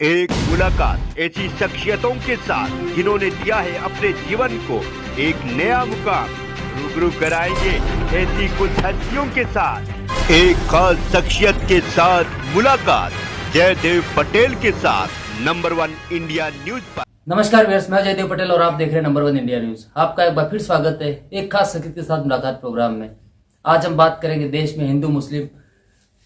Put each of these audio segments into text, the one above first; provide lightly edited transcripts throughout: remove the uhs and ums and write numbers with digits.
एक मुलाकात ऐसी शख्सियतों के साथ जिन्होंने दिया है अपने जीवन को एक नया मुकाम। रूबरू कराएंगे ऐसी कुछ हस्तियों के साथ एक खास शख्सियत के साथ मुलाकात जयदेव पटेल के साथ नंबर 1 इंडिया न्यूज पर। नमस्कार व्यूअर्स, मैं जयदेव पटेल और आप देख रहे हैं नंबर 1 इंडिया न्यूज। आपका एक बार फिर स्वागत है एक खास शख्सियत के साथ मुलाकात प्रोग्राम में। आज हम बात करेंगे देश में हिंदू मुस्लिम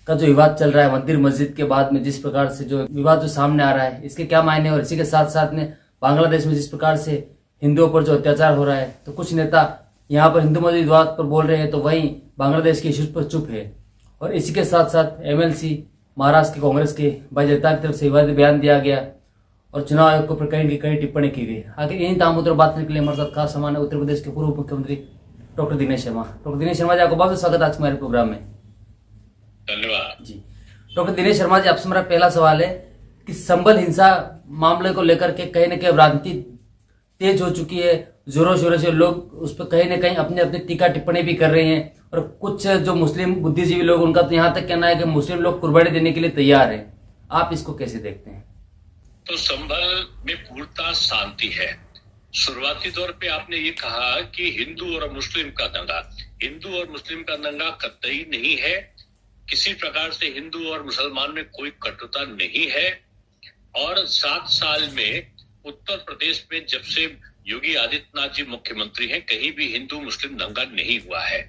का जो विवाद चल रहा है, मंदिर मस्जिद के बाद में जिस प्रकार से जो विवाद जो सामने आ रहा है, इसके क्या मायने, और इसी के साथ साथ में बांग्लादेश में जिस प्रकार से हिंदुओं पर जो अत्याचार हो रहा है, तो कुछ नेता यहाँ पर हिंदू मस्जिद विवाद पर बोल रहे हैं तो वहीं बांग्लादेश के इश्यूज पर चुप है। और इसी के साथ साथ MLC महाराष्ट्र की कांग्रेस के भाई जगताप की तरफ से विवादित बयान दिया गया और चुनाव आयोग को कई टिप्पणी की गई। आखिर इन तामों पर बात करने के लिए हमारे साथ खास सामान है उत्तर प्रदेश के पूर्व मुख्यमंत्री डॉक्टर दिनेश शर्मा। डॉक्टर दिनेश शर्मा जी, आपको बहुत स्वागत है आज हमारे प्रोग्राम में। धन्यवाद जी। डॉक्टर दिनेश शर्मा जी, आपसे मेरा पहला सवाल है कि संभल हिंसा मामले को लेकर के कहीं न कहीं राजनीति तेज हो चुकी है, जोरों शोरों से लोग उस पर कहीं न कहीं अपने अपने टीका टिप्पणी भी कर रहे हैं, और कुछ जो मुस्लिम बुद्धिजीवी लोग, उनका तो यहाँ तक कहना है कि मुस्लिम लोग कुर्बानी देने के लिए तैयार है। आप इसको कैसे देखते हैं? तो संभल में पूर्णतः शांति है। शुरुआती दौर पे आपने ये कहा कि हिंदू और मुस्लिम का दंगा, हिंदू और मुस्लिम का दंगा कतई नहीं है। किसी प्रकार से हिंदू और मुसलमान में कोई कटुता नहीं है। और 7 साल में उत्तर प्रदेश में जब से योगी आदित्यनाथ जी मुख्यमंत्री हैं, कहीं भी हिंदू मुस्लिम दंगा नहीं हुआ है।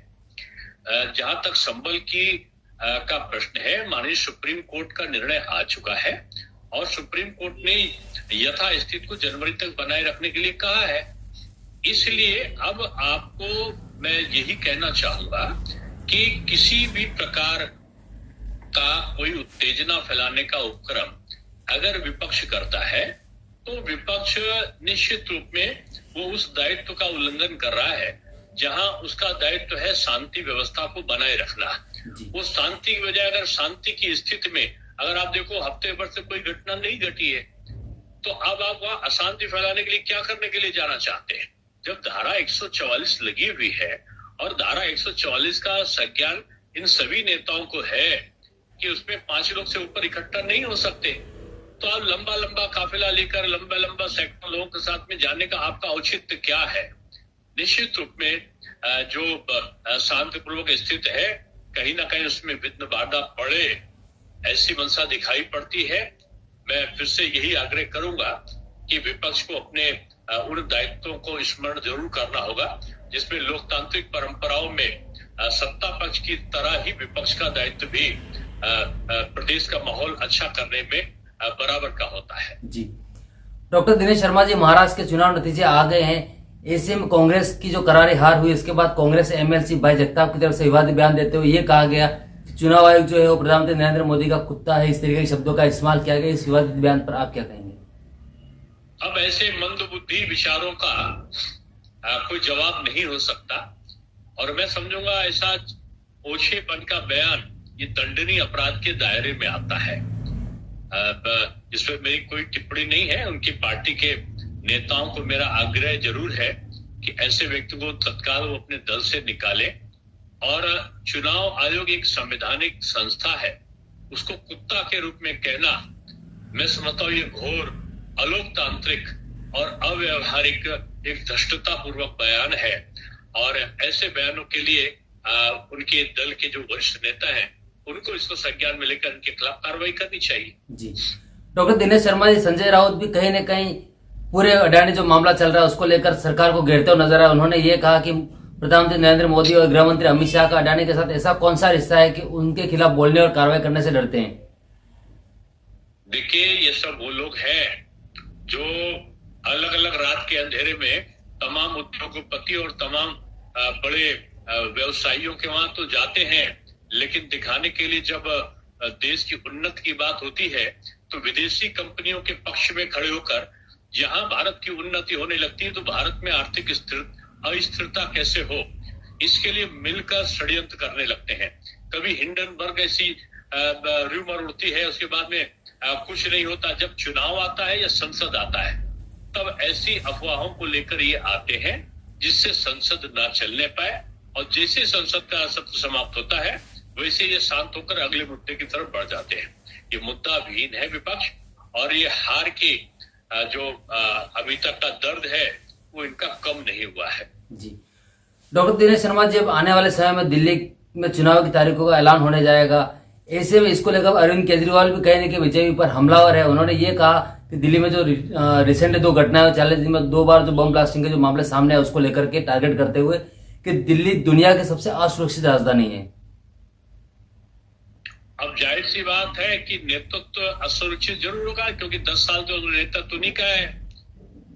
जहां तक संभल का प्रश्न है, माननीय सुप्रीम कोर्ट का निर्णय आ चुका है और सुप्रीम कोर्ट ने यथास्थिति को जनवरी तक बनाए रखने के लिए कहा है। इसलिए अब आपको मैं यही कहना चाहूंगा कि किसी भी प्रकार का कोई उत्तेजना फैलाने का उपक्रम अगर विपक्ष करता है तो विपक्ष निश्चित रूप में वो उस दायित्व का उल्लंघन कर रहा है जहां उसका दायित्व है शांति व्यवस्था को बनाए रखना। वो शांति की बजाय अगर शांति की स्थिति में अगर आप देखो हफ्ते भर से कोई घटना नहीं घटी है, तो अब आप वहां अशांति फैलाने के लिए क्या करने के लिए जाना चाहते हैं? जब धारा 144 लगी हुई है और धारा 144 का संज्ञान इन सभी नेताओं को है कि उसमें 5 लोग से ऊपर इकट्ठा नहीं हो सकते, तो आप लंबा लंबा काफिला लेकर लंबा सैकड़ों लोगों के साथ में जाने का आपका औचित्य क्या है? निश्चित रूप में जो शांतिपूर्वक स्थिति है, कहीं ना कहीं उसमें विघ्न बाधा पड़े ऐसी मंशा दिखाई पड़ती है। मैं फिर से यही आग्रह करूंगा कि विपक्ष को अपने उन दायित्वों को स्मरण जरूर करना होगा जिसमें लोकतांत्रिक परंपराओं में सत्ता पक्ष की तरह ही विपक्ष का दायित्व भी प्रदेश का माहौल अच्छा करने में बराबर का होता है। जी। डॉक्टर दिनेश शर्मा जी, महाराष्ट्र के चुनाव नतीजे आ गए हैं। ऐसे में कांग्रेस की जो करारी हार हुई, इसके बाद कांग्रेस MLC भाई जगताप की तरफ से विवादित बयान देते हुए ये कहा गया कि चुनाव आयोग जो है वो प्रधानमंत्री नरेंद्र मोदी का कुत्ता है। इस तरीके के शब्दों का इस्तेमाल किया गया। इस विवादित बयान पर आप क्या कहेंगे? अब ऐसे मंदबुद्धि विचारों का कोई जवाब नहीं हो सकता, और मैं समझूंगा ऐसा ओछेपन का बयान ये दंडनीय अपराध के दायरे में आता है। इसमें मेरी कोई टिप्पणी नहीं है। उनकी पार्टी के नेताओं को मेरा आग्रह जरूर है कि ऐसे व्यक्ति को तत्काल वो अपने दल से निकाले, और चुनाव आयोग एक संवैधानिक संस्था है, उसको कुत्ता के रूप में कहना मैं समझता हूँ ये घोर अलोकतांत्रिक और अव्यवहारिक एक धृष्टता पूर्वक बयान है। और ऐसे बयानों के लिए उनके दल के जो वरिष्ठ नेता हैं उनको इसको संज्ञान में लेकर उनके खिलाफ कार्रवाई करनी चाहिए। जी। डॉक्टर दिनेश शर्मा जी, संजय राउत भी कहीं न कहीं पूरे अडानी जो मामला चल रहा है उसको लेकर सरकार को घेरते हुए नजर आए। उन्होंने ये कहा कि प्रधानमंत्री नरेंद्र मोदी और गृह मंत्री अमित शाह का अडानी के साथ ऐसा कौन सा रिश्ता है कि उनके खिलाफ बोलने और कार्रवाई करने से डरते हैं? देखिए, ये सब वो लोग हैं जो अलग अलग रात के अंधेरे में तमाम उद्योगपति और तमाम बड़े व्यवसायियों के वहां तो जाते हैं, लेकिन दिखाने के लिए जब देश की उन्नति की बात होती है तो विदेशी कंपनियों के पक्ष में खड़े होकर जहां भारत की उन्नति होने लगती है तो भारत में आर्थिक अस्थिरता कैसे हो, इसके लिए मिलकर षड्यंत्र करने लगते हैं। कभी हिंडनबर्ग ऐसी रूमर उड़ती है, उसके बाद में कुछ नहीं होता। जब चुनाव आता है या संसद आता है तब ऐसी अफवाहों को लेकर ये आते हैं जिससे संसद ना चलने पाए, और जैसे संसद का सत्र समाप्त होता है वैसे ये शांत होकर अगले मुद्दे की तरफ बढ़ जाते हैं। ये मुद्दा विहीन है विपक्ष, और ये हार की जो अभी तक का दर्द है वो इनका कम नहीं हुआ है। जी डॉक्टर दिनेश शर्मा जी, अब आने वाले समय में दिल्ली में चुनाव की तारीखों का ऐलान होने जाएगा, ऐसे में इसको लेकर अरविंद केजरीवाल भी कहेंगे कि बीजेपी पर हमलावर है। उन्होंने ये कहा कि दिल्ली में जो रिसेंट 2 घटनाएं 40 दिन में 2 बार जो बम ब्लास्टिंग के जो मामले सामने है उसको लेकर के टारगेट करते हुए कि दिल्ली दुनिया की सबसे असुरक्षित राजधानी है। अब जाहिर सी बात है कि नेतृत्व असुरक्षित जरूर होगा, क्योंकि 10 साल तो नेतृत्व उन्हीं का है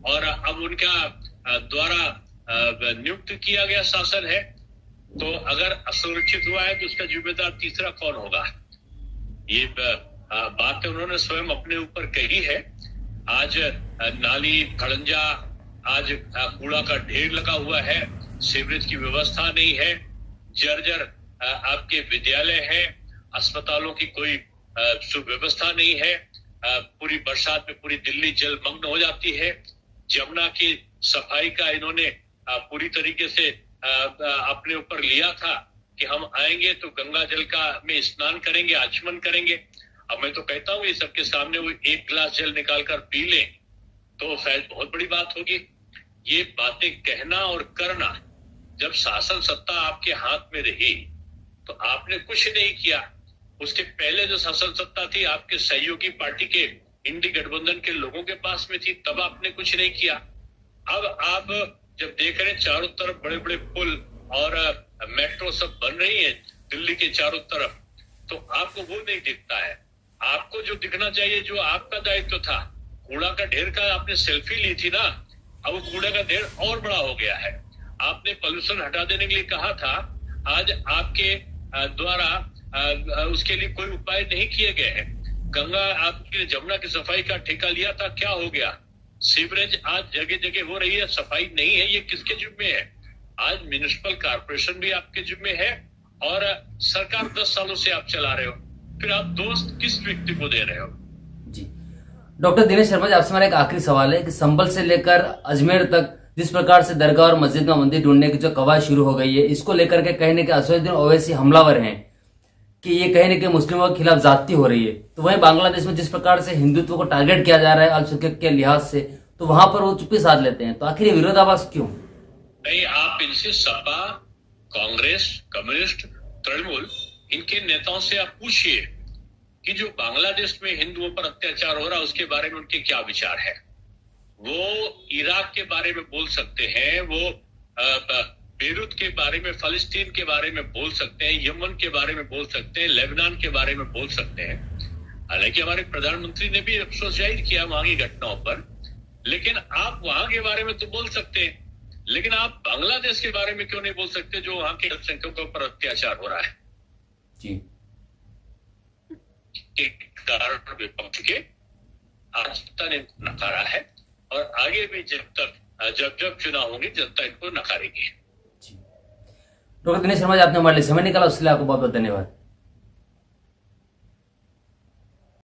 और अब उनका द्वारा नियुक्त किया गया शासन है। तो अगर असुरक्षित हुआ है तो उसका जिम्मेदार तीसरा कौन होगा? ये बात उन्होंने स्वयं अपने ऊपर कही है। आज नाली खड़ंजा, आज कूड़ा का ढेर लगा हुआ है, सीवरेज की व्यवस्था नहीं है, जर्जर आपके विद्यालय है, अस्पतालों की कोई सुव्यवस्था नहीं है, पूरी बरसात में पूरी दिल्ली जलमग्न हो जाती है। जमुना की सफाई का इन्होंने पूरी तरीके से अपने ऊपर लिया था कि हम आएंगे तो गंगा जल का में स्नान करेंगे, आचमन करेंगे। अब मैं तो कहता हूँ ये सबके सामने वो 1 गिलास जल निकाल कर पी लें तो शायद बहुत बड़ी बात होगी। ये बातें कहना और करना, जब शासन सत्ता आपके हाथ में रही तो आपने कुछ नहीं किया। उसके पहले जो शासन सत्ता थी आपके सहयोगी पार्टी के इंडी गठबंधन के लोगों के पास में थी, तब आपने कुछ नहीं किया। अब आप जब देख रहे हैं चारों तरफ बड़े बड़े पुल और मेट्रो सब बन रही है दिल्ली के चारों तरफ, तो आपको वो नहीं दिखता है। आपको जो दिखना चाहिए, जो आपका दायित्व था, कूड़ा का ढेर का आपने सेल्फी ली थी ना, अब वो कूड़ा का ढेर और बड़ा हो गया है। आपने पोल्यूशन हटा देने के लिए कहा था, आज आपके द्वारा उसके लिए कोई उपाय नहीं किए गए हैं। गंगा आपके जमुना की सफाई का ठेका लिया था, क्या हो गया? सीवरेज आज जगह जगह हो रही है, सफाई नहीं है, ये किसके जिम्मे है? आज म्युनिसिपल कॉर्पोरेशन भी आपके जिम्मे है और सरकार 10 सालों से आप चला रहे हो, फिर आप दोस्त किस व्यक्ति को दे रहे हो? जी डॉक्टर दिनेश शर्मा जी, आपसे हमारा एक आखिरी सवाल है कि संभल से लेकर अजमेर तक जिस प्रकार से दरगाह और मस्जिद में मंदिर ढूंढने की जो कवायद शुरू हो गई है, इसको लेकर के कहने के असदुद्दीन ओवैसी हमलावर हैं कि ये कहने के मुस्लिमों के खिलाफ जाती हो रही है। तो वहीं बांग्लादेश में जिस प्रकार से हिंदुत्व को टारगेट किया जा रहा है अल्पसंख्यक के लिहाज से, तो वहां पर वो चुप्पी साध लेते हैं। तो आखिर ये विरोधाभास क्यों? नहीं, आप इनसे सपा, कांग्रेस, कम्युनिस्ट, तृणमूल, इनके नेताओं से आप पूछिए कि जो बांग्लादेश में हिंदुओं पर अत्याचार हो रहा है उसके बारे में उनके क्या विचार है। वो इराक के बारे में बोल सकते हैं, वो बेरूत के बारे में, फलस्तीन के बारे में बोल सकते हैं, यमन के बारे में बोल सकते हैं, लेबनान के बारे में बोल सकते हैं। हालांकि हमारे प्रधानमंत्री ने भी अफसोस जाहिर किया वहां की घटनाओं पर, लेकिन आप वहां के बारे में तो बोल सकते हैं, लेकिन आप बांग्लादेश के बारे में क्यों नहीं बोल सकते जो वहां के अल्पसंख्यकों पर अत्याचार हो रहा है? जी कारण विपक्ष के आज जनता ने नकारा है और आगे भी जब चुनाव होंगे जनता इनको नकारेगी। डॉक्टर दिनेश शर्मा जी, आपने हमारे लिए समय निकाला, उसके लिए आपको बहुत बहुत धन्यवाद।